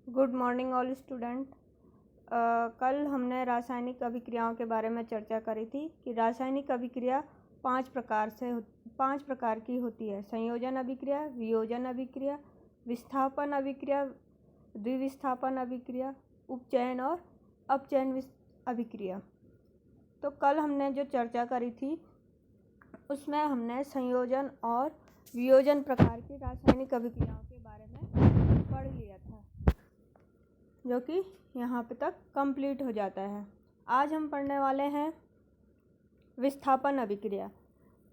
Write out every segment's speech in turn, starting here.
Good morning all student. कल हमने रासायनिक अभिक्रियाओं के बारे में चर्चा करी थी कि रासायनिक अभिक्रिया पांच प्रकार की होती है। संयोजन अभिक्रिया, वियोजन अभिक्रिया, विस्थापन अभिक्रिया, द्विविस्थापन अभिक्रिया, उपचयन और अपचयन अभिक्रिया। तो कल हमने जो चर्चा करी थी उसमें हमने संयोजन और वियोजन प्रकार की रासायनिक अभिक्रियाओं के बारे में पढ़ लिया था, जो कि यहाँ पे तक कंप्लीट हो जाता है। आज हम पढ़ने वाले हैं विस्थापन अभिक्रिया।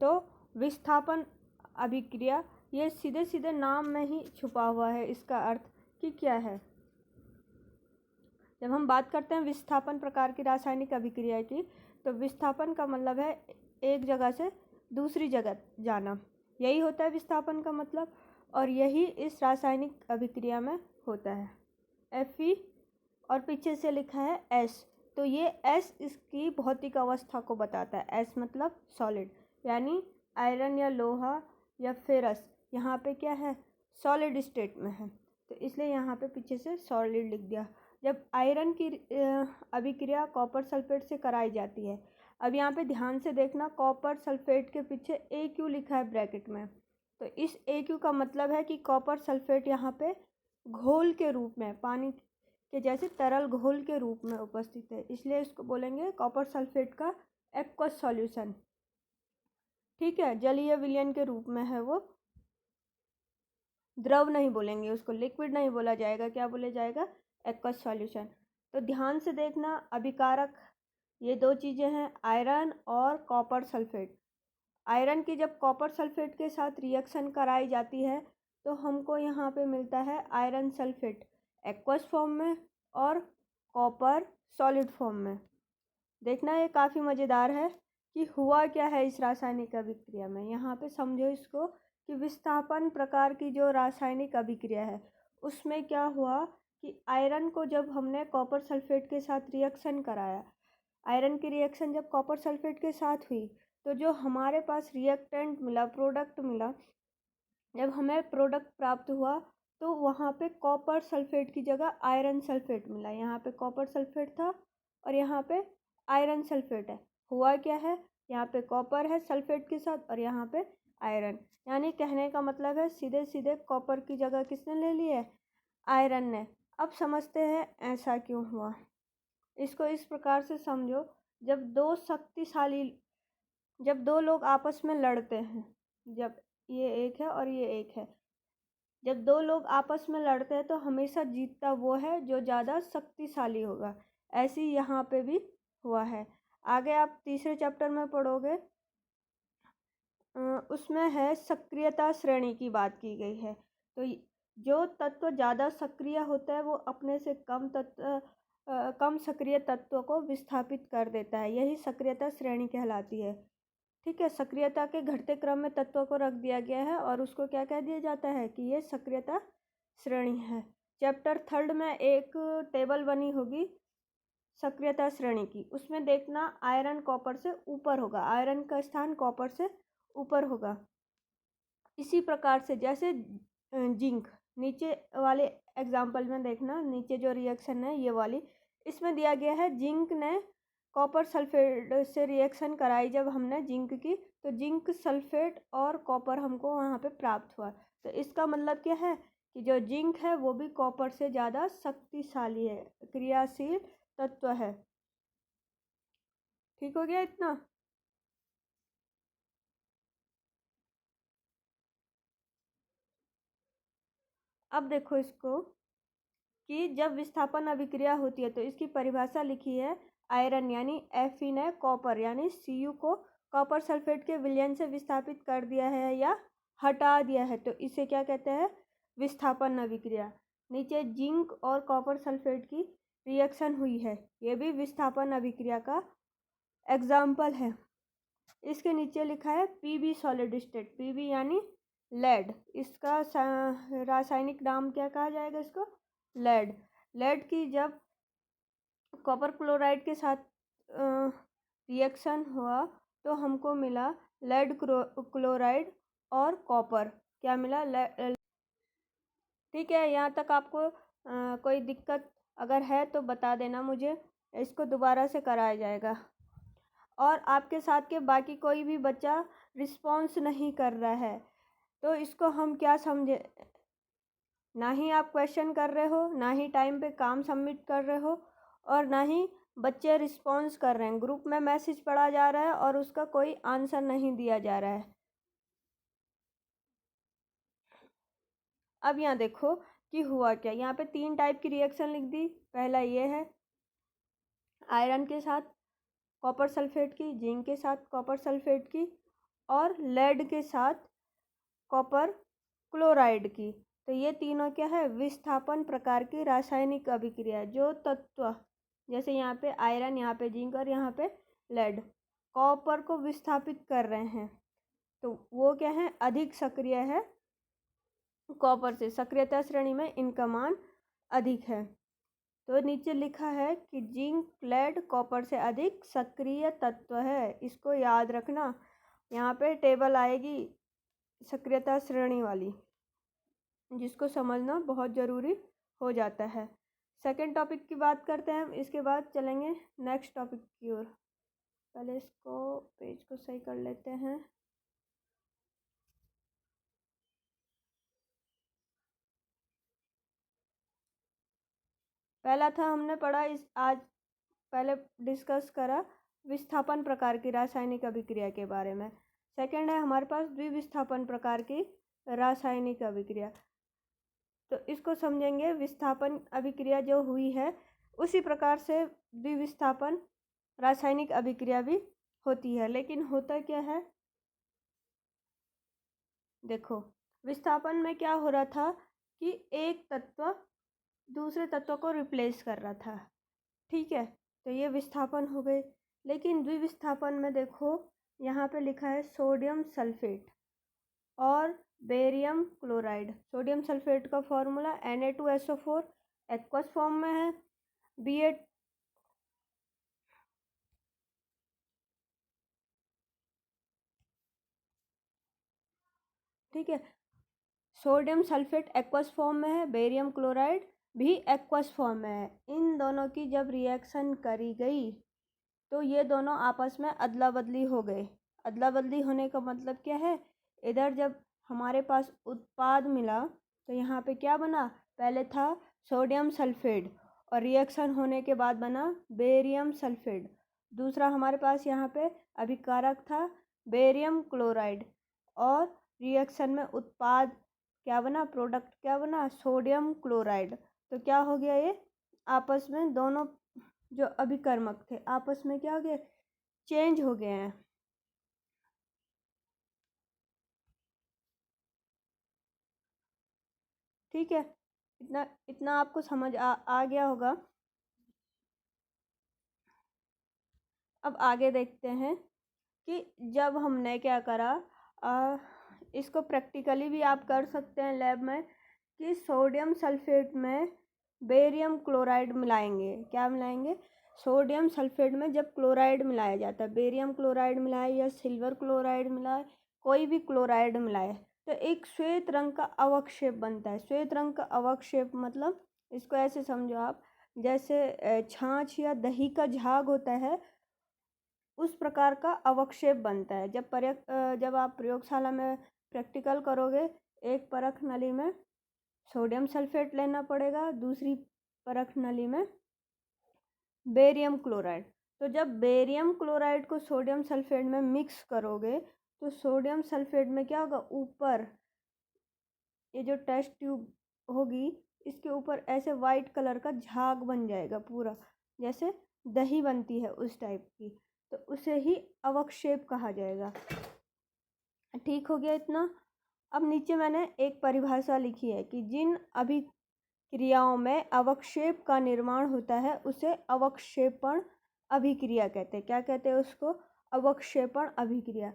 तो विस्थापन अभिक्रिया ये सीधे सीधे नाम में ही छुपा हुआ है। इसका अर्थ कि क्या है? जब हम बात करते हैं विस्थापन प्रकार की रासायनिक अभिक्रिया की, तो विस्थापन का मतलब है एक जगह से दूसरी जगह जाना, यही होता है विस्थापन का मतलब। और यही इस रासायनिक अभिक्रिया में होता है। Fe और पीछे से लिखा है S, तो ये S इसकी भौतिक अवस्था को बताता है। S मतलब सॉलिड, यानी आयरन या लोहा या फेरस यहाँ पे क्या है, सॉलिड स्टेट में है, तो इसलिए यहाँ पे पीछे से सॉलिड लिख दिया। जब आयरन की अभिक्रिया कॉपर सल्फेट से कराई जाती है, अब यहाँ पे ध्यान से देखना, कॉपर सल्फेट के पीछे AQ लिखा है ब्रैकेट में, तो इस AQ का मतलब है कि कॉपर सल्फेट यहाँ पे घोल के रूप में, पानी के जैसे तरल घोल के रूप में उपस्थित है, इसलिए इसको बोलेंगे कॉपर सल्फेट का एक्वस सॉल्यूशन। ठीक है, जलीय विलयन के रूप में है वो, द्रव नहीं बोलेंगे उसको, लिक्विड नहीं बोला जाएगा, क्या बोला जाएगा, एक्वस सॉल्यूशन। तो ध्यान से देखना, अभिकारक ये दो चीज़ें हैं, आयरन और कॉपर सल्फेट। आयरन की जब कॉपर सल्फेट के साथ रिएक्शन कराई जाती है तो हमको यहाँ पे मिलता है आयरन सल्फेट एक्वस फॉर्म में और कॉपर सॉलिड फॉर्म में। देखना ये काफ़ी मज़ेदार है कि हुआ क्या है इस रासायनिक अभिक्रिया में। यहाँ पे समझो इसको कि विस्थापन प्रकार की जो रासायनिक अभिक्रिया है उसमें क्या हुआ कि आयरन को जब हमने कॉपर सल्फेट के साथ रिएक्शन कराया, आयरन की रिएक्शन जब कॉपर सल्फेट के साथ हुई, तो जो हमारे पास रिएक्टेंट मिला, प्रोडक्ट मिला, जब हमें प्रोडक्ट प्राप्त हुआ तो वहाँ पे कॉपर सल्फेट की जगह आयरन सल्फेट मिला। यहाँ पे कॉपर सल्फेट था और यहाँ पे आयरन सल्फेट है। हुआ क्या है, यहाँ पे कॉपर है सल्फेट के साथ और यहाँ पे आयरन, यानी कहने का मतलब है सीधे सीधे कॉपर की जगह किसने ले ली है, आयरन ने। अब समझते हैं ऐसा क्यों हुआ। इसको इस प्रकार से समझो, जब दो लोग आपस में लड़ते हैं, जब ये एक है और ये एक है, जब दो लोग आपस में लड़ते हैं तो हमेशा जीतता वो है जो ज़्यादा शक्तिशाली होगा। ऐसे ही यहाँ पे भी हुआ है। आगे आप तीसरे चैप्टर में पढ़ोगे, उसमें है सक्रियता श्रेणी की बात की गई है। तो जो तत्व ज़्यादा सक्रिय होता है वो अपने से कम सक्रिय तत्व को विस्थापित कर देता है, यही सक्रियता श्रेणी कहलाती है। ठीक है, सक्रियता के घटते क्रम में तत्वों को रख दिया गया है और उसको क्या कह दिया जाता है कि ये सक्रियता श्रेणी है। चैप्टर 3 में एक टेबल बनी होगी सक्रियता श्रेणी की, उसमें देखना आयरन कॉपर से ऊपर होगा, आयरन का स्थान कॉपर से ऊपर होगा। इसी प्रकार से जैसे जिंक, नीचे वाले एग्जाम्पल में देखना, नीचे जो रिएक्शन है ये वाली, इसमें दिया गया है जिंक ने कॉपर सल्फेट से रिएक्शन कराई, जब हमने जिंक की तो जिंक सल्फेट और कॉपर हमको वहाँ पे प्राप्त हुआ। तो इसका मतलब क्या है कि जो जिंक है वो भी कॉपर से ज़्यादा शक्तिशाली है, क्रियाशील तत्व है। ठीक हो गया इतना? अब देखो इसको कि जब विस्थापन अभिक्रिया होती है तो इसकी परिभाषा लिखी है, आयरन यानी Fe ने कॉपर यानी Cu को कॉपर सल्फेट के विलयन से विस्थापित कर दिया है या हटा दिया है, तो इसे क्या कहते हैं, विस्थापन अभिक्रिया। नीचे जिंक और कॉपर सल्फेट की रिएक्शन हुई है, ये भी विस्थापन अभिक्रिया का एग्जाम्पल है। इसके नीचे लिखा है Pb सॉलिड स्टेट, Pb यानी लेड, इसका रासायनिक नाम क्या कहा जाएगा, इसको लेड। लेड की जब कॉपर क्लोराइड के साथ रिएक्शन हुआ तो हमको मिला लेड क्लोराइड और कॉपर, क्या मिला, ठीक है, यहाँ तक आपको कोई दिक्कत अगर है तो बता देना मुझे, इसको दोबारा से कराया जाएगा। और आपके साथ के बाकी कोई भी बच्चा रिस्पॉन्स नहीं कर रहा है तो इसको हम क्या समझे, ना ही आप क्वेश्चन कर रहे हो, ना ही टाइम पे काम सबमिट कर रहे हो, और ना ही बच्चे रिस्पॉन्स कर रहे हैं। ग्रुप में मैसेज पढ़ा जा रहा है और उसका कोई आंसर नहीं दिया जा रहा है। अब यहाँ देखो कि हुआ क्या। यहाँ पे 3 टाइप की रिएक्शन लिख दी। पहला ये है आयरन के साथ कॉपर सल्फेट की, जिंक के साथ कॉपर सल्फेट की, और लेड के साथ कॉपर क्लोराइड की। तो ये तीनों क्या है, विस्थापन प्रकार की रासायनिक अभिक्रिया। जो तत्व, जैसे यहाँ पे आयरन, यहाँ पे जिंक और यहाँ पे लेड, कॉपर को विस्थापित कर रहे हैं, तो वो क्या है, अधिक सक्रिय है कॉपर से। सक्रियता श्रेणी में इनका मान अधिक है। तो नीचे लिखा है कि जिंक लेड कॉपर से अधिक सक्रिय तत्व है। इसको याद रखना, यहाँ पे टेबल आएगी सक्रियता श्रेणी वाली, जिसको समझना बहुत ज़रूरी हो जाता है। सेकंड टॉपिक की बात करते हैं, इसके बाद चलेंगे नेक्स्ट टॉपिक की ओर। पहले इसको पेज को सही कर लेते हैं। पहला था हमने पढ़ा इस आज पहले डिस्कस करा विस्थापन प्रकार की रासायनिक अभिक्रिया के बारे में। सेकंड है हमारे पास द्विविस्थापन प्रकार की रासायनिक अभिक्रिया। तो इसको समझेंगे, विस्थापन अभिक्रिया जो हुई है उसी प्रकार से द्विविस्थापन रासायनिक अभिक्रिया भी होती है। लेकिन होता क्या है, देखो विस्थापन में क्या हो रहा था कि एक तत्व दूसरे तत्व को रिप्लेस कर रहा था, ठीक है, तो ये विस्थापन हो गए। लेकिन द्विविस्थापन में देखो यहाँ पे लिखा है सोडियम सल्फेट और बेरियम क्लोराइड। सोडियम सल्फेट का फॉर्मूला Na2SO4 एक्वस फॉर्म में है, Ba, ठीक है, सोडियम सल्फेट एक्वस फॉर्म में है, बेरियम क्लोराइड भी एक्वस फॉर्म में है। इन दोनों की जब रिएक्शन करी गई तो ये दोनों आपस में अदला बदली हो गए। अदला बदली होने का मतलब क्या है, इधर जब हमारे पास उत्पाद मिला तो यहाँ पे क्या बना, पहले था सोडियम सल्फेट और रिएक्शन होने के बाद बना बेरियम सल्फेट। दूसरा हमारे पास यहाँ पे अभिकारक था बेरियम क्लोराइड और रिएक्शन में उत्पाद क्या बना, प्रोडक्ट क्या बना, सोडियम क्लोराइड। तो क्या हो गया, ये आपस में दोनों जो अभिकर्मक थे आपस में क्या हो गया, चेंज हो गए हैं। ठीक है, इतना इतना आपको समझ आ गया होगा। अब आगे देखते हैं कि जब हमने क्या करा, इसको प्रैक्टिकली भी आप कर सकते हैं लैब में, कि सोडियम सल्फेट में बेरियम क्लोराइड मिलाएंगे। क्या मिलाएंगे, सोडियम सल्फेट में जब क्लोराइड मिलाया जाता है, बेरियम क्लोराइड मिलाए या सिल्वर क्लोराइड मिलाए, कोई भी क्लोराइड मिलाए, तो एक श्वेत रंग का अवक्षेप बनता है। श्वेत रंग का अवक्षेप मतलब इसको ऐसे समझो आप, जैसे छाछ या दही का झाग होता है, उस प्रकार का अवक्षेप बनता है। जब आप प्रयोगशाला में प्रैक्टिकल करोगे, एक परख नली में सोडियम सल्फेट लेना पड़ेगा, दूसरी परख नली में बेरियम क्लोराइड। तो जब बेरियम क्लोराइड को सोडियम सल्फेट में मिक्स करोगे तो सोडियम सल्फेट में क्या होगा, ऊपर ये जो टेस्ट ट्यूब होगी इसके ऊपर ऐसे वाइट कलर का झाग बन जाएगा पूरा, जैसे दही बनती है उस टाइप की, तो उसे ही अवक्षेप कहा जाएगा। ठीक हो गया इतना। अब नीचे मैंने एक परिभाषा लिखी है कि जिन अभिक्रियाओं में अवक्षेप का निर्माण होता है उसे अवक्षेपण अभिक्रिया कहते हैं। क्या कहते हैं उसको, अवक्षेपण अभिक्रिया।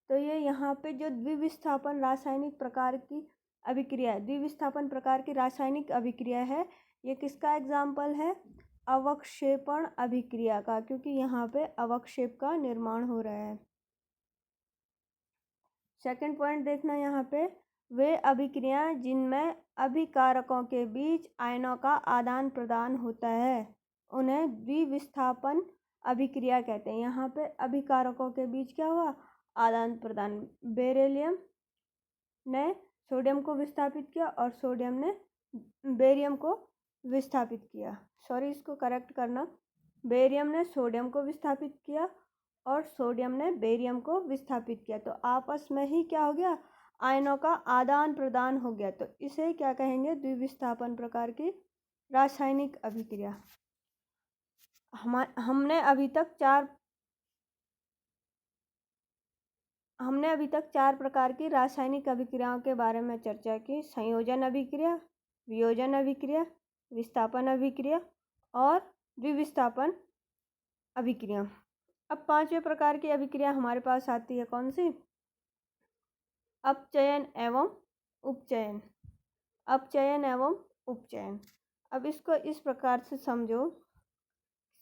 तो ये यहाँ पे जो द्विविस्थापन रासायनिक प्रकार की अभिक्रिया है, द्विविस्थापन प्रकार की रासायनिक अभिक्रिया है, ये किसका एग्जाम्पल है, अवक्षेपण अभिक्रिया का, क्योंकि यहाँ पे अवक्षेप का निर्माण हो रहा है। सेकंड पॉइंट देखना यहाँ पे, वे अभिक्रियाएं जिनमें अभिकारकों के बीच आयनों का आदान प्रदान होता है उन्हें द्विविस्थापन अभिक्रिया कहते हैं। यहाँ पे अभिकारकों के बीच क्या हुआ, आदान प्रदान। बेरिलियम ने सोडियम को विस्थापित किया और सोडियम ने बेरियम को विस्थापित किया। सॉरी, इसको करेक्ट करना, बेरियम ने सोडियम को विस्थापित किया और सोडियम ने बेरियम को विस्थापित किया। तो आपस में ही क्या हो गया, आयनों का आदान प्रदान हो गया। तो इसे क्या कहेंगे, द्विविस्थापन प्रकार की रासायनिक अभिक्रिया। हमने अभी तक चार प्रकार की रासायनिक अभिक्रियाओं के बारे में चर्चा की। संयोजन अभिक्रिया, वियोजन अभिक्रिया, विस्थापन अभिक्रिया और द्विविस्थापन अभिक्रिया। अब पांचवें प्रकार की अभिक्रिया हमारे पास आती है, कौन सी, अपचयन एवं उपचयन। अपचयन एवं उपचयन। अब इसको इस प्रकार से समझो,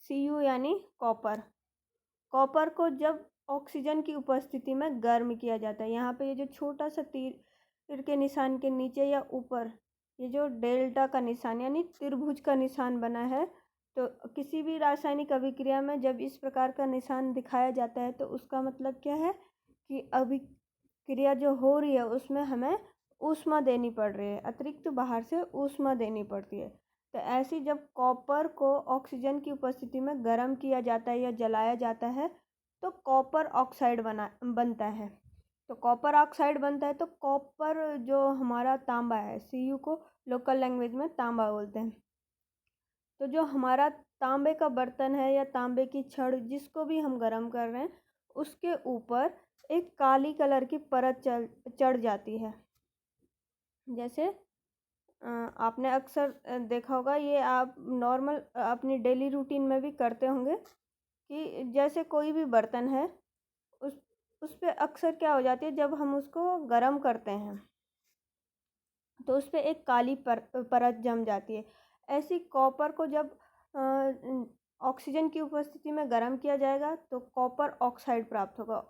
Cu यानी कॉपर। कॉपर को जब ऑक्सीजन की उपस्थिति में गर्म किया जाता है, यहाँ पे ये जो छोटा सा तीर के निशान के नीचे या ऊपर ये जो डेल्टा का निशान यानी त्रिभुज का निशान बना है, तो किसी भी रासायनिक अभिक्रिया में जब इस प्रकार का निशान दिखाया जाता है तो उसका मतलब क्या है कि अभिक्रिया जो हो रही है उसमें हमें ऊष्मा देनी पड़ रही है, अतिरिक्त बाहर से ऊष्मा देनी पड़ती है। तो ऐसी जब कॉपर को ऑक्सीजन की उपस्थिति में गर्म किया जाता है या जलाया जाता है तो कॉपर ऑक्साइड बनता है। तो कॉपर ऑक्साइड बनता है तो कॉपर जो हमारा तांबा है, Cu को लोकल लैंग्वेज में तांबा बोलते हैं। तो जो हमारा तांबे का बर्तन है या तांबे की छड़ जिसको भी हम गर्म कर रहे हैं उसके ऊपर एक काली कलर की परत चढ़ जाती है। जैसे आपने अक्सर देखा होगा, ये आप नॉर्मल अपनी डेली रूटीन में भी करते होंगे कि जैसे कोई भी बर्तन है उस पे अक्सर क्या हो जाती है, जब हम उसको गर्म करते हैं तो उस पर एक काली परत जम जाती है। ऐसी कॉपर को जब ऑक्सीजन की उपस्थिति में गर्म किया जाएगा तो कॉपर ऑक्साइड प्राप्त होगा,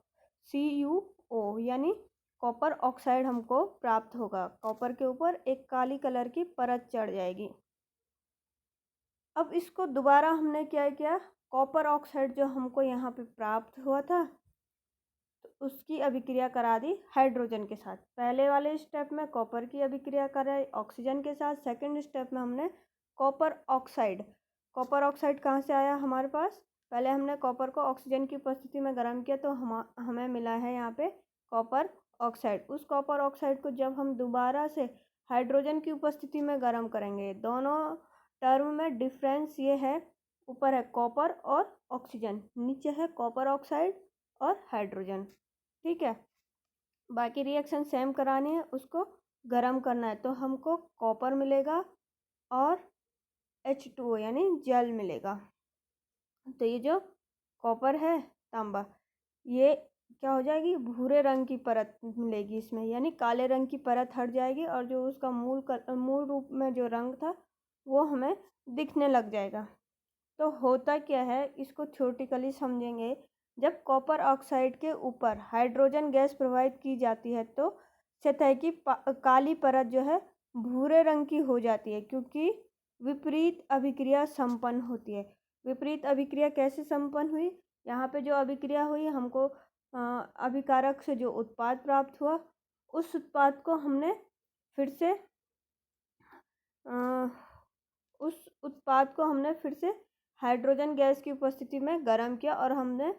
CuO यानी कॉपर ऑक्साइड हमको प्राप्त होगा। कॉपर के ऊपर एक काली कलर की परत चढ़ जाएगी। अब इसको दोबारा हमने क्या किया, कॉपर ऑक्साइड जो हमको यहाँ पे प्राप्त हुआ था तो उसकी अभिक्रिया करा दी हाइड्रोजन के साथ। पहले वाले स्टेप में कॉपर की अभिक्रिया कराई ऑक्सीजन के साथ, सेकंड स्टेप में हमने कॉपर ऑक्साइड कहाँ से आया हमारे पास, पहले हमने कॉपर को ऑक्सीजन की उपस्थिति में गर्म किया तो हमें मिला है यहाँ पे कॉपर ऑक्साइड। उस कॉपर ऑक्साइड को जब हम दोबारा से हाइड्रोजन की उपस्थिति में गर्म करेंगे, दोनों टर्म में डिफरेंस ये है, ऊपर है कॉपर और ऑक्सीजन, नीचे है कॉपर ऑक्साइड और हाइड्रोजन। ठीक है, बाकी रिएक्शन सेम करानी है, उसको गर्म करना है तो हमको कॉपर मिलेगा और H2O यानी जल मिलेगा। तो ये जो कॉपर है तांबा, ये क्या हो जाएगी, भूरे रंग की परत मिलेगी इसमें, यानी काले रंग की परत हट जाएगी और जो उसका मूल रूप में जो रंग था वो हमें दिखने लग जाएगा। तो होता क्या है, इसको थ्योरेटिकली समझेंगे, जब कॉपर ऑक्साइड के ऊपर हाइड्रोजन गैस प्रवाहित की जाती है तो सतह की काली परत जो है भूरे रंग की हो जाती है, क्योंकि विपरीत अभिक्रिया संपन्न होती है। विपरीत अभिक्रिया कैसे संपन्न हुई, यहाँ पे जो अभिक्रिया हुई हमको अभिकारक से जो उत्पाद प्राप्त हुआ उस उत्पाद को हमने फिर से हाइड्रोजन गैस की उपस्थिति में गर्म किया और हमने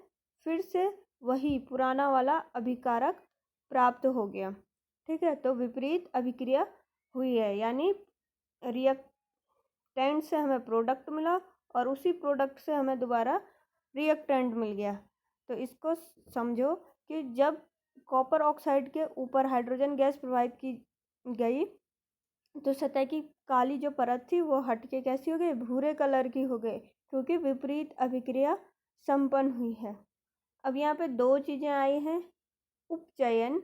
फिर से वही पुराना वाला अभिकारक प्राप्त हो गया। ठीक है, तो विपरीत अभिक्रिया हुई है, यानी रिएक्टेंट से हमें प्रोडक्ट मिला और उसी प्रोडक्ट से हमें दोबारा रिएक्टेंट मिल गया। तो इसको समझो कि जब कॉपर ऑक्साइड के ऊपर हाइड्रोजन गैस प्रवाहित की गई तो सतह की काली जो परत थी वो हट के कैसी हो गई, भूरे कलर की हो गई, क्योंकि विपरीत अभिक्रिया संपन्न हुई है। अब यहाँ पे दो चीज़ें आई हैं, उपचयन,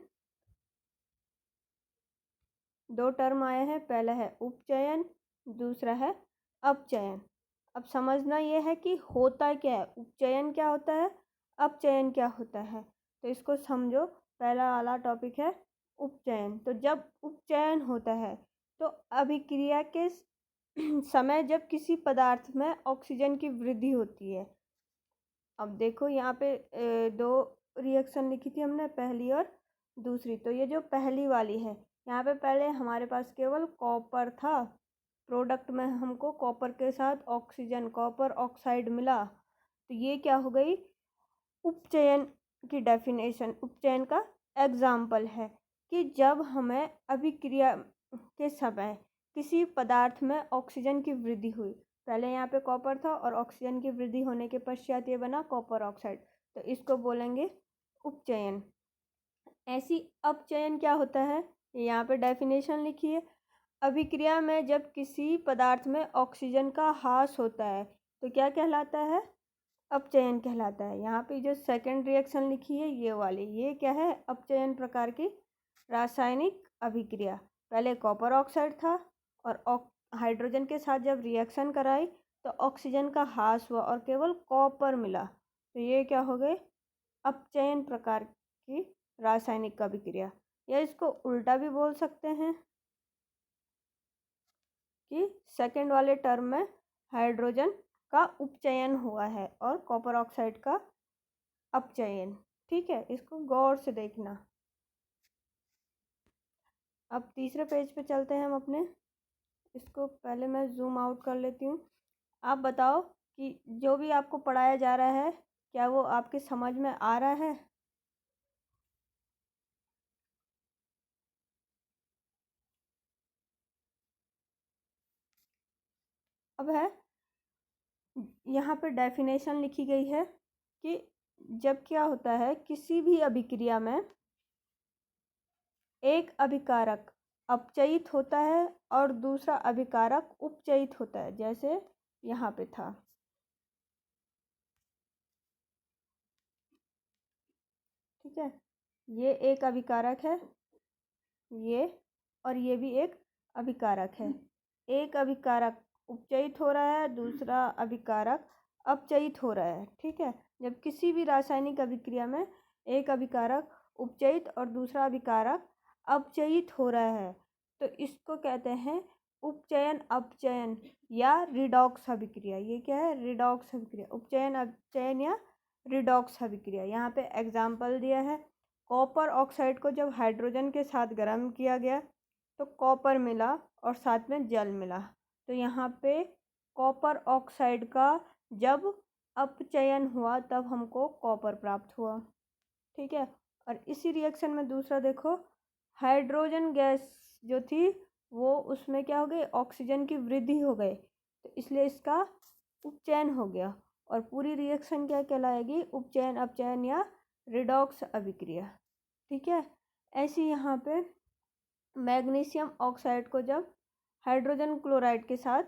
दो टर्म आए हैं, पहला है उपचयन, दूसरा है अपचयन। अब समझना यह है कि होता क्या है, उपचयन क्या होता है, अपचयन क्या होता है। तो इसको समझो, पहला वाला टॉपिक है उपचयन। तो जब उपचयन होता है तो अभिक्रिया के समय जब किसी पदार्थ में ऑक्सीजन की वृद्धि होती है। अब देखो यहाँ पे दो रिएक्शन लिखी थी हमने, पहली और दूसरी। तो ये जो पहली वाली है, यहाँ पे पहले हमारे पास केवल कॉपर था, प्रोडक्ट में हमको कॉपर के साथ ऑक्सीजन, कॉपर ऑक्साइड मिला। तो ये क्या हो गई, उपचयन की डेफिनेशन, उपचयन का एग्जाम्पल है कि जब हमें अभिक्रिया के समय किसी पदार्थ में ऑक्सीजन की वृद्धि हुई। पहले यहाँ पे कॉपर था और ऑक्सीजन की वृद्धि होने के पश्चात ये बना कॉपर ऑक्साइड, तो इसको बोलेंगे उपचयन। ऐसी अपचयन क्या होता है, यहाँ पे डेफिनेशन लिखी है। अभिक्रिया में जब किसी पदार्थ में ऑक्सीजन का ह्रास होता है तो क्या कहलाता है, अपचयन कहलाता है। यहाँ पे जो सेकंड रिएक्शन लिखी है ये वाली, ये क्या है, अपचयन प्रकार की रासायनिक अभिक्रिया। पहले कॉपर ऑक्साइड था और हाइड्रोजन के साथ जब रिएक्शन कराई तो ऑक्सीजन का ह्रास हुआ और केवल कॉपर मिला। तो ये क्या हो गए, अपचयन प्रकार की रासायनिक अभिक्रिया। या इसको उल्टा भी बोल सकते हैं कि सेकंड वाले टर्म में हाइड्रोजन का उपचयन हुआ है और कॉपर ऑक्साइड का अपचयन। ठीक है, इसको गौर से देखना। अब तीसरे पेज पे चलते हैं हम अपने। इसको पहले मैं जूम आउट कर लेती हूँ। आप बताओ कि जो भी आपको पढ़ाया जा रहा है क्या वो आपके समझ में आ रहा है। अब है यहाँ पे डेफिनेशन लिखी गई है कि जब क्या होता है, किसी भी अभिक्रिया में एक अभिकारक अपचयित होता है और दूसरा अभिकारक उपचयित होता है, जैसे यहाँ पे था। ठीक है, ये एक अभिकारक है, ये और ये भी एक अभिकारक है। एक अभिकारक उपचयित हो रहा है, दूसरा अभिकारक अपचयित हो रहा है। ठीक है, जब किसी भी रासायनिक अभिक्रिया में एक अभिकारक उपचयित और दूसरा अभिकारक अपचयित हो रहा है तो इसको कहते हैं उपचयन अपचयन या रिडॉक्स अभिक्रिया। ये क्या है, रिडॉक्स अभिक्रिया, उपचयन अपचयन या रिडॉक्स अभिक्रिया। यहाँ पे एग्जाम्पल दिया है, कॉपर ऑक्साइड को जब हाइड्रोजन के साथ गर्म किया गया तो कॉपर मिला और साथ में जल मिला। तो यहाँ पे कॉपर ऑक्साइड का जब अपचयन हुआ तब हमको कॉपर प्राप्त हुआ। ठीक है, और इसी रिएक्शन में दूसरा देखो, हाइड्रोजन गैस जो थी वो उसमें क्या हो गई, ऑक्सीजन की वृद्धि हो गई, तो इसलिए इसका उपचयन हो गया। और पूरी रिएक्शन क्या कहलाएगी, उपचयन अपचयन या रिडॉक्स अभिक्रिया। ठीक है, ऐसी यहाँ पे मैग्नीशियम ऑक्साइड को जब हाइड्रोजन क्लोराइड के साथ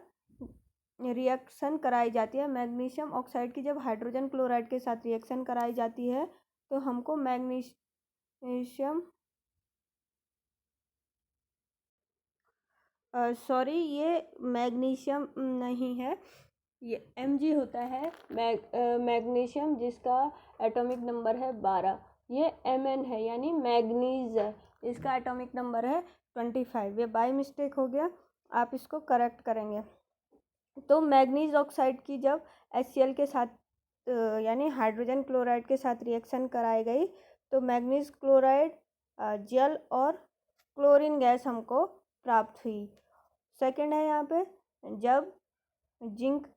रिएक्शन कराई जाती है, मैग्नीशियम ऑक्साइड की जब हाइड्रोजन क्लोराइड के साथ रिएक्शन कराई जाती है तो हमको मैग्नीशियम सॉरी ये मैग्नीशियम नहीं है, ये Mg होता है मैग्नीशियम, जिसका एटॉमिक नंबर है 12। ये Mn है यानी मैग्नीज है, इसका एटॉमिक नंबर है 25। ये बाय मिस्टेक हो गया, आप इसको करेक्ट करेंगे। तो मैग्नीज ऑक्साइड की जब HCl के साथ यानी हाइड्रोजन क्लोराइड के साथ रिएक्शन कराई गई तो मैग्नीज क्लोराइड जल और क्लोरीन गैस हमको प्राप्त हुई। सेकंड है यहाँ पे, जब जिंक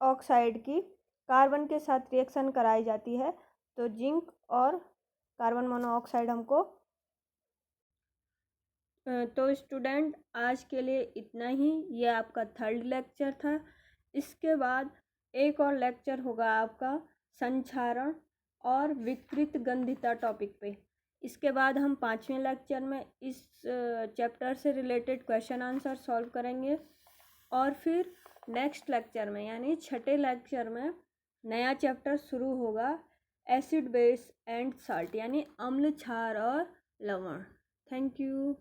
ऑक्साइड की कार्बन के साथ रिएक्शन कराई जाती है तो जिंक और कार्बन मोनोऑक्साइड हमको। तो स्टूडेंट आज के लिए इतना ही, ये आपका थर्ड लेक्चर था। इसके बाद एक और लेक्चर होगा आपका संक्षारण और विकृत गंधिता टॉपिक पे। इसके बाद हम 5वें लेक्चर में इस चैप्टर से रिलेटेड क्वेश्चन आंसर सॉल्व करेंगे और फिर नेक्स्ट लेक्चर में यानी 6ठे लेक्चर में नया चैप्टर शुरू होगा, एसिड बेस एंड साल्ट यानी अम्ल क्षार और लवण। Thank you.